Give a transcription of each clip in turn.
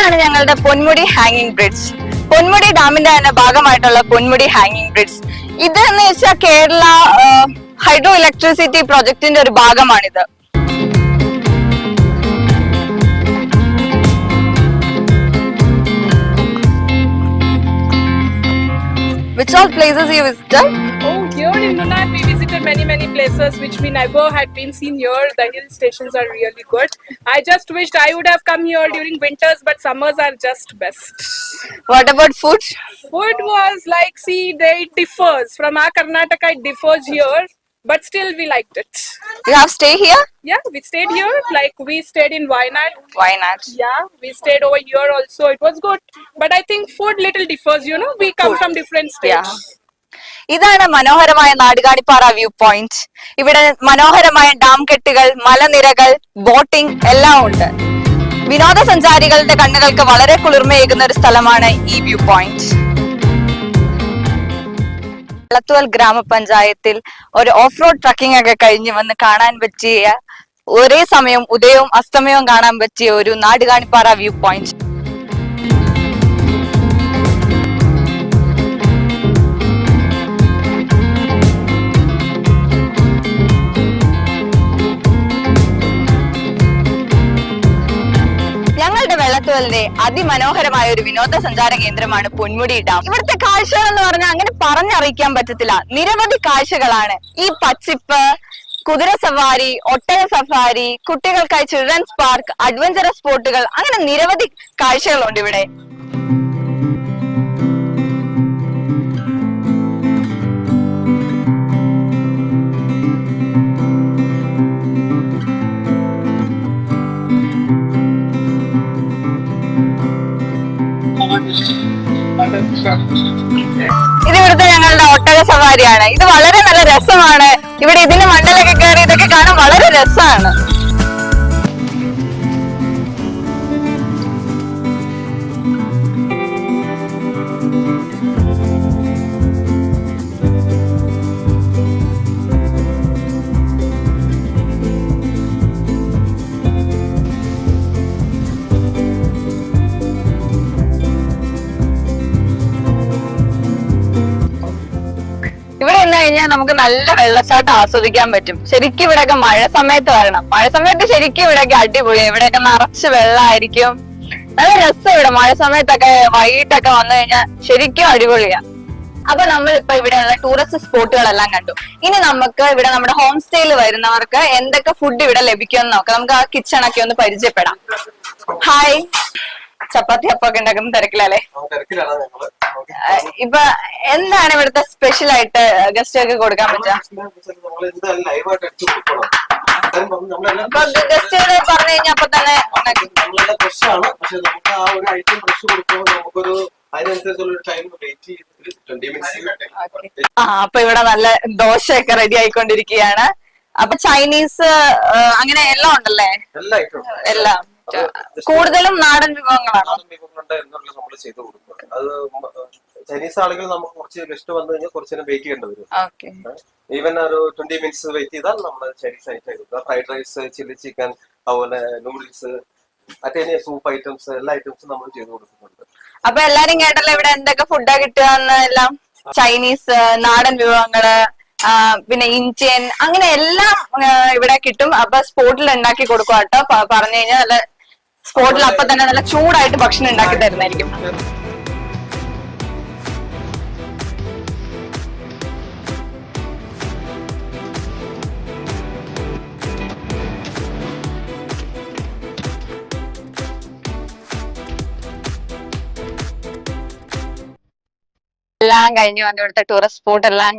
ഇതാണ് ഞങ്ങളുടെ പൊന്മുടി ഹാങ്ങിങ് ബ്രിഡ്ജ്. പൊന്മുടി ഡാമിന്റെ തന്നെ ഭാഗമായിട്ടുള്ള പൊന്മുടി ഹാങ്ങിങ് ബ്രിഡ്ജ്. ഇത് എന്ന് വെച്ചാൽ കേരള ഹൈഡ്രോ ഇലക്ട്രിസിറ്റി പ്രോജക്ടിന്റെ ഒരു ഭാഗമാണിത്. Which all places you visited? Oh, here in Munnar we visited many places which we never had been seen here. The hill stations are really good. I just wished I would have come here during winters, but summers are just best. What about food? Food was like, see, it differs. From our Karnataka it differs here, but still we liked it. You have stay here? Yeah, we stayed here. Like we stayed in Wayanad. Why not? Yeah, we stayed over here also. It was good. But I think food little differs, you know. We come from different states. Yeah. ഇതാണ് മനോഹരമായ Nadukanippara view point. ഇവിടെ മനോഹരമായ dam കെട്ടുകൾ, മലനിരകൾ, boating എല്ലാം ഉണ്ട്. വിനോദസഞ്ചാരികളുടെ കണ്ണുകൾക്ക് വളരെ കുളിർമയേകുന്ന ഒരു സ്ഥലമാണ് ഈ വ്യൂ പോയിന്റ്. എളത്തുവൽ ഗ്രാമപഞ്ചായത്തിൽ ഒരു ഓഫ് റോഡ് ട്രക്കിംഗ് ഒക്കെ കഴിഞ്ഞ് വന്ന് കാണാൻ പറ്റിയ, ഒരേ സമയം ഉദയവും അസ്തമയവും കാണാൻ പറ്റിയ ഒരു നാടുകാണിപ്പാറ വ്യൂ പോയിന്റ്. ഞങ്ങളുടെ വെള്ളത്തുവലിന്റെ അതിമനോഹരമായ ഒരു വിനോദസഞ്ചാര കേന്ദ്രമാണ് പൊന്മുടി ഡാം. ഇവിടുത്തെ കാഴ്ചകൾ എന്ന് പറഞ്ഞാൽ അങ്ങനെ പറഞ്ഞറിയിക്കാൻ പറ്റത്തില്ല. നിരവധി കാഴ്ചകളാണ്. ഈ പച്ചിപ്പ്, കുതിര സവാരി, ഒട്ടക സഫാരി, കുട്ടികൾക്കായി ചിൽഡ്രൻസ് പാർക്ക്, അഡ്വഞ്ചറസ് സ്പോട്ടുകൾ, അങ്ങനെ നിരവധി കാഴ്ചകളുണ്ട് ഇവിടെ. ഇത് ഇവിടുത്തെ ഞങ്ങളുടെ ഒട്ടക സവാരിയാണ്. ഇത് വളരെ നല്ല രസമാണ്. ഇവിടെ ഇതിന്റെ മണ്ടലൊക്കെ കയറി ഇതൊക്കെ കാണാൻ വളരെ രസമാണ്. ഇവിടെ നിന്ന് കഴിഞ്ഞാൽ നമുക്ക് നല്ല വെള്ളച്ചാട്ടം ആസ്വദിക്കാൻ പറ്റും. ശരിക്കും ഇവിടെയൊക്കെ മഴ സമയത്ത് വരണം. മഴ സമയത്ത് ശരിക്കും ഇവിടെയൊക്കെ അടിപൊളിയാണ്. ഇവിടെയൊക്കെ നിറച്ച് വെള്ളമായിരിക്കും. നല്ല രസം. ഇവിടെ മഴ സമയത്തൊക്കെ വൈകിട്ടൊക്കെ വന്നു കഴിഞ്ഞാൽ ശരിക്കും അടിപൊളിയാ. അപ്പൊ നമ്മൾ ഇപ്പൊ ഇവിടെയുള്ള ടൂറിസ്റ്റ് സ്പോട്ടുകളെല്ലാം കണ്ടു. ഇനി നമുക്ക് ഇവിടെ നമ്മുടെ ഹോം സ്റ്റേയിൽ വരുന്നവർക്ക് എന്തൊക്കെ ഫുഡ് ഇവിടെ ലഭിക്കുമെന്ന് നോക്കാം. നമുക്ക് ആ കിച്ചൺ ഒക്കെ ഒന്ന് പരിചയപ്പെടാം. ഹായ്, ചപ്പാത്തി അപ്പൊക്കെ ഉണ്ടാക്കുന്ന തിരക്കിലല്ലേ? ഇപ്പൊ എന്താണ് ഇവിടുത്തെ സ്പെഷ്യൽ ആയിട്ട് ഗസ്റ്റൊക്കെ കൊടുക്കാൻ പറ്റുക? അപ്പൊ ഗസ്റ്റുകൾ പറഞ്ഞു കഴിഞ്ഞാൽ അപ്പൊ തന്നെ അപ്പൊ ഇവിടെ നല്ല ദോശയൊക്കെ റെഡി ആയിക്കൊണ്ടിരിക്കുകയാണ്. അപ്പൊ ചൈനീസ് അങ്ങനെ എല്ലാം ഉണ്ടല്ലേ? എല്ലാം കൂടുതലും നാടൻ വിഭവങ്ങളാണ് നമ്മൾ ചെയ്ത് കൊടുക്കുക. അത് ചൈനീസ് ആണെങ്കിൽ നമുക്ക് കുറച്ച് ഗസ്റ്റ് വന്നു കഴിഞ്ഞാൽ കുറച്ച് നേരം വെയിറ്റ് ചെയ്യേണ്ടി വരും. ഈവൻ ഒരു 20 minutes വെയിറ്റ് ചെയ്താൽ നമ്മൾ ചൈനീസ് ഐറ്റം കൊടുക്കുക. ഫ്രൈഡ് റൈസ്, ചില്ലി ചിക്കൻ, അതുപോലെ നൂഡിൽസ്, മറ്റേ സൂപ്പ് ഐറ്റംസ്, എല്ലാ ഐറ്റംസും നമ്മൾ ചെയ്ത് കൊടുക്കുന്നുണ്ട്. അപ്പൊ എല്ലാരും കേട്ടല്ലോ ഇവിടെ എന്തൊക്കെ ഫുഡാ കിട്ടുക എല്ലാം? ചൈനീസ്, നാടൻ വിഭവങ്ങള്, പിന്നെ ഇന്ത്യൻ, അങ്ങനെ എല്ലാം ഇവിടെ കിട്ടും. അപ്പൊ സ്പോട്ടിൽ ഉണ്ടാക്കി കൊടുക്കുക കേട്ടോ. പറഞ്ഞു കഴിഞ്ഞാൽ നല്ല സ്പോട്ടിൽ അപ്പൊ തന്നെ നല്ല ചൂടായിട്ട് ഭക്ഷണം ഉണ്ടാക്കി തരുന്നതായിരിക്കും. എല്ലാം കഴിഞ്ഞ് വന്ന് ഇവിടുത്തെ ടൂറിസ്റ്റ് സ്പോട്ട് എല്ലാം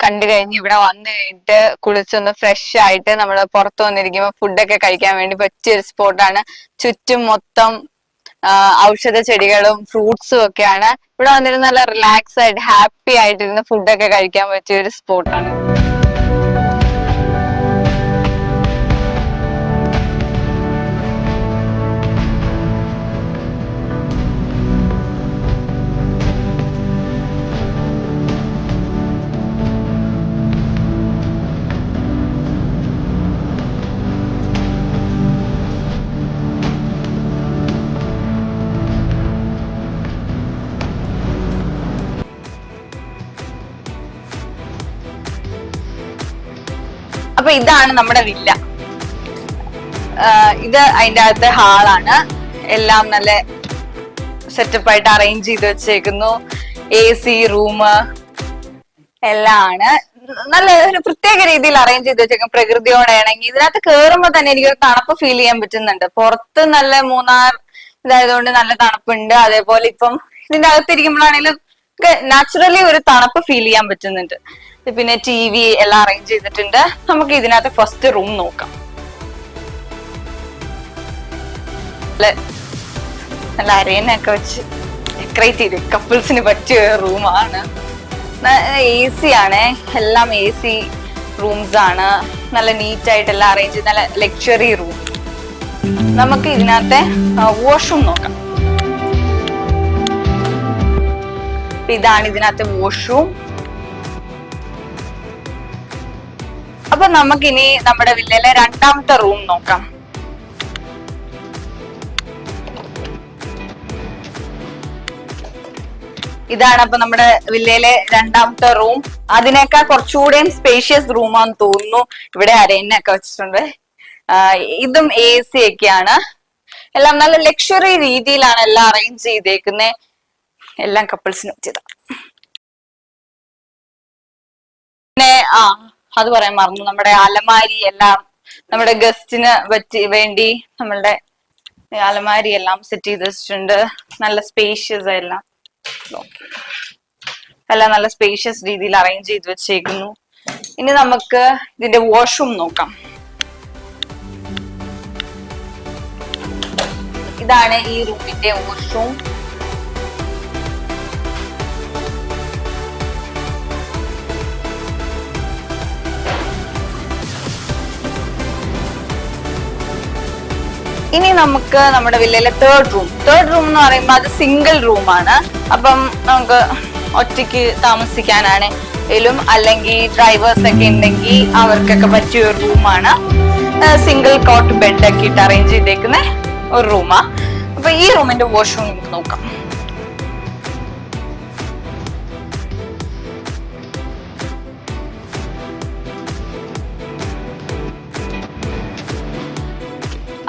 കണ്ടു കഴിഞ്ഞ് ഇവിടെ വന്നു കഴിഞ്ഞിട്ട് കുളിച്ചൊന്ന് ഫ്രഷ് ആയിട്ട് നമ്മൾ പുറത്തു വന്നിരിക്കുമ്പോൾ ഫുഡൊക്കെ കഴിക്കാൻ വേണ്ടി പറ്റിയൊരു സ്പോട്ടാണ്. ചുറ്റും മൊത്തം ഔഷധ ചെടികളും ഫ്രൂട്ട്സും ഒക്കെയാണ്. ഇവിടെ വന്നിരുന്ന് നല്ല റിലാക്സ് ആയിട്ട് ഹാപ്പി ആയിട്ടിരുന്ന് ഫുഡൊക്കെ കഴിക്കാൻ പറ്റിയ ഒരു സ്പോട്ടാണ്. അപ്പൊ ഇതാണ് നമ്മുടെ വില്ല. ഇത് അതിന്റെ അകത്തെ ഹാളാണ്. എല്ലാം നല്ല സെറ്റപ്പ് ആയിട്ട് അറേഞ്ച് ചെയ്ത് വെച്ചേക്കുന്നു. AC റൂം എല്ലാം ആണ്. നല്ല ഒരു പ്രത്യേക രീതിയിൽ അറേഞ്ച് ചെയ്ത് വെച്ചേക്കും, പ്രകൃതിയോടെ ഇണങ്ങി. ഇതിനകത്ത് കേറുമ്പോ തന്നെ എനിക്കൊരു തണുപ്പ് ഫീൽ ചെയ്യാൻ പറ്റുന്നുണ്ട്. പുറത്ത് നല്ല മൂന്നാർ ഇതായതുകൊണ്ട് നല്ല തണുപ്പുണ്ട്. അതേപോലെ ഇപ്പം ഇതിന്റെ അകത്തിരിക്കുമ്പോഴാണെങ്കിലും നാച്ചുറലി ഒരു തണുപ്പ് ഫീൽ ചെയ്യാൻ പറ്റുന്നുണ്ട്. പിന്നെ TV എല്ലാം അറേഞ്ച് ചെയ്തിട്ടുണ്ട്. നമുക്ക് ഇതിനകത്ത് ഫസ്റ്റ് റൂം നോക്കാം. നല്ല അരേനൊക്കെ വെച്ച് ഡെക്കറേറ്റ് ചെയ്ത് കപ്പിൾസിന് പറ്റിയ റൂമാണ്. AC ആണ്, എല്ലാം AC റൂംസ് ആണ്. നല്ല നീറ്റ് ആയിട്ട് എല്ലാം അറേഞ്ച് ചെയ്ത് നല്ല ലക്ഷറി റൂം. നമുക്ക് ഇതിനകത്തെ വാഷ്റൂം നോക്കാം. ഇതാണ് ഇതിനകത്തെ വാഷ്റൂം. അപ്പൊ നമുക്കിനി നമ്മുടെ വില്ലയിലെ രണ്ടാമത്തെ റൂം നോക്കാം. ഇതാണ് അപ്പൊ നമ്മുടെ വില്ലയിലെ രണ്ടാമത്തെ റൂം. അതിനേക്കാൾ കുറച്ചുകൂടെയും സ്പേഷ്യസ് റൂമാന്ന് തോന്നുന്നു. ഇവിടെ അരേനൊക്കെ വെച്ചിട്ടുണ്ട്. ഇതും AC ഒക്കെയാണ്. എല്ലാം നല്ല ലക്ഷറി രീതിയിലാണ് എല്ലാം അറേഞ്ച് ചെയ്തേക്കുന്നത്. എല്ലാം കപ്പിൾസിന് പറ്റിയതാ. പിന്നെ അത് പറയാൻ മറന്നു, നമ്മുടെ അലമാരി എല്ലാം നമ്മുടെ ഗസ്റ്റിന് വേണ്ടി നമ്മളുടെ അലമാരി എല്ലാം സെറ്റ് ചെയ്ത് വെച്ചിട്ടുണ്ട്. നല്ല സ്പേഷ്യസ് എല്ലാം നല്ല സ്പേഷ്യസ് രീതിയിൽ അറേഞ്ച് ചെയ്ത് വെച്ചേക്കുന്നു. ഇനി നമുക്ക് ഇതിന്റെ വാഷ്റൂം നോക്കാം. ഇതാണ് ഈ റൂമിന്റെ വാഷ്റൂം. ഇനി നമുക്ക് നമ്മുടെ വില്ലയിലെ തേർഡ് റൂം എന്ന് പറയുമ്പോൾ അത് സിംഗിൾ റൂമാണ്. അപ്പം നമുക്ക് ഒറ്റയ്ക്ക് താമസിക്കാനാണെങ്കിലും അല്ലെങ്കിൽ ഡ്രൈവേഴ്സ് ഒക്കെ ഉണ്ടെങ്കിൽ അവർക്കൊക്കെ പറ്റിയ ഒരു റൂമാണ്. സിംഗിൾ കോട്ട് ബെഡ് ഒക്കെ ഇട്ട് അറേഞ്ച് ചെയ്തേക്കുന്ന ഒരു റൂമാ. അപ്പൊ ഈ റൂമിന്റെ വാഷ്റൂം നമുക്ക് നോക്കാം.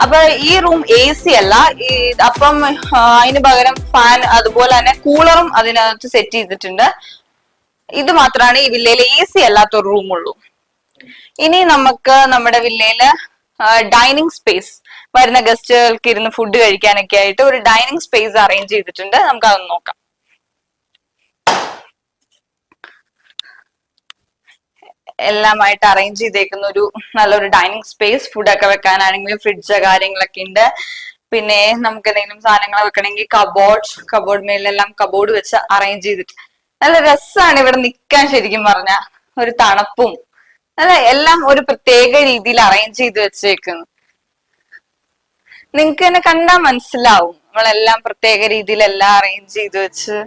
അപ്പൊ ഈ റൂം AC അല്ല. അപ്പം അതിന് പകരം ഫാൻ അതുപോലെ തന്നെ കൂളറും അതിനകത്ത് സെറ്റ് ചെയ്തിട്ടുണ്ട്. ഇത് മാത്രമാണ് ഈ വില്ലയിലെ AC അല്ലാത്തൊരു റൂം ഉള്ളൂ. ഇനി നമുക്ക് നമ്മുടെ വില്ലയില് ഡൈനിങ് സ്പേസ്, വരുന്ന ഗസ്റ്റുകൾക്ക് ഇരുന്ന് ഫുഡ് കഴിക്കാനൊക്കെ ആയിട്ട് ഒരു ഡൈനിങ് സ്പേസ് അറേഞ്ച് ചെയ്തിട്ടുണ്ട്. നമുക്ക് അതൊന്ന് നോക്കാം. എല്ലാമായിട്ട് അറേഞ്ച് ചെയ്തേക്കുന്ന ഒരു നല്ലൊരു ഡൈനിങ് സ്പേസ്. ഫുഡൊക്കെ വെക്കാനാണെങ്കിലും ഫ്രിഡ്ജ് കാര്യങ്ങളൊക്കെ ഉണ്ട്. പിന്നെ നമുക്ക് എന്തെങ്കിലും സാധനങ്ങൾ വെക്കണമെങ്കിൽ കബോർഡ് മേലെല്ലാം കബോർഡ് വെച്ച് അറേഞ്ച് ചെയ്തിട്ട് നല്ല രസമാണ് ഇവിടെ നിൽക്കാൻ. ശരിക്കും പറഞ്ഞ ഒരു തണുപ്പും എല്ലാം ഒരു പ്രത്യേക രീതിയിൽ അറേഞ്ച് ചെയ്ത് വെച്ചേക്കുന്നു. നിങ്ങക്ക് തന്നെ കണ്ടാൽ മനസ്സിലാവും നമ്മളെല്ലാം പ്രത്യേക രീതിയിൽ എല്ലാം അറേഞ്ച് ചെയ്ത് വെച്ച്.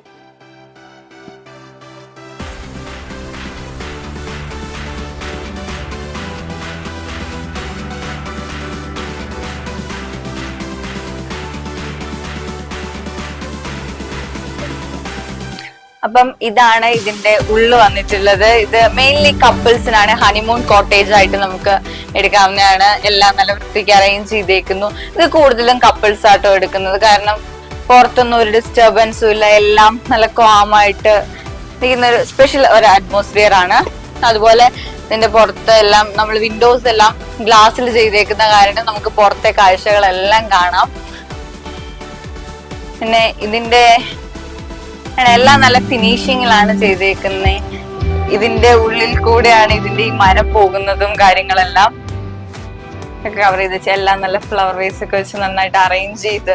അപ്പം ഇതാണ് ഇതിന്റെ ഉള്ളു വന്നിട്ടുള്ളത്. ഇത് മെയിൻലി കപ്പിൾസിനാണ്. ഹണിമൂൺ കോട്ടേജ് ആയിട്ട് നമുക്ക് എടുക്കാവുന്നതാണ്. എല്ലാം നല്ല വൃത്തിക്ക് അറേഞ്ച് ചെയ്തേക്കുന്നു. ഇത് കൂടുതലും കപ്പിൾസ് ആട്ടോ എടുക്കുന്നത്. കാരണം പുറത്തൊന്നും ഒരു ഡിസ്റ്റർബൻസും ഇല്ല. എല്ലാം നല്ല കോമായിട്ട് ഇരിക്കുന്ന ഒരു സ്പെഷ്യൽ ഒരു അറ്റ്മോസ്ഫിയർ ആണ്. അതുപോലെ ഇതിന്റെ പുറത്ത് എല്ലാം നമ്മൾ വിൻഡോസ് എല്ലാം ഗ്ലാസ്സിൽ ചെയ്തേക്കുന്ന കാരണം നമുക്ക് പുറത്തെ കാഴ്ചകളെല്ലാം കാണാം. പിന്നെ ഇതിന്റെ എല്ലാം നല്ല ഫിനിഷിങ്ങിലാണ് ചെയ്തേക്കുന്നത്. ഇതിന്റെ ഉള്ളിൽ കൂടെയാണ് ഇതിന്റെ ഈ മരം പോകുന്നതും കാര്യങ്ങളെല്ലാം കവർ ചെയ്ത് വെച്ചാൽ എല്ലാം നല്ല ഫ്ലവർ വേസ് ഒക്കെ വെച്ച് നന്നായിട്ട് അറേഞ്ച് ചെയ്ത്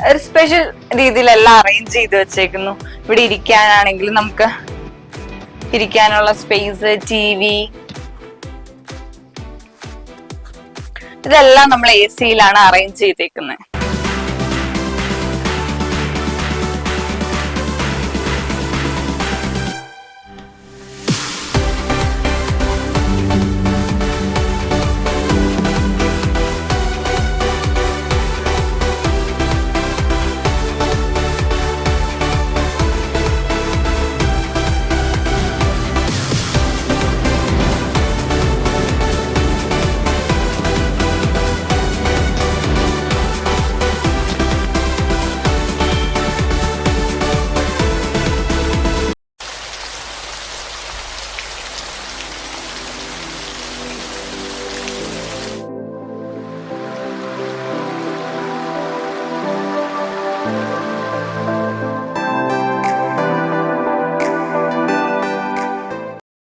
ഒരു സ്പെഷ്യൽ രീതിയിൽ എല്ലാം അറേഞ്ച് ചെയ്ത് വെച്ചേക്കുന്നു. ഇവിടെ ഇരിക്കാനാണെങ്കിലും നമുക്ക് ഇരിക്കാനുള്ള സ്പേസ്, TV ഇതെല്ലാം നമ്മൾ AC യിലാണ് അറേഞ്ച് ചെയ്തേക്കുന്നത്.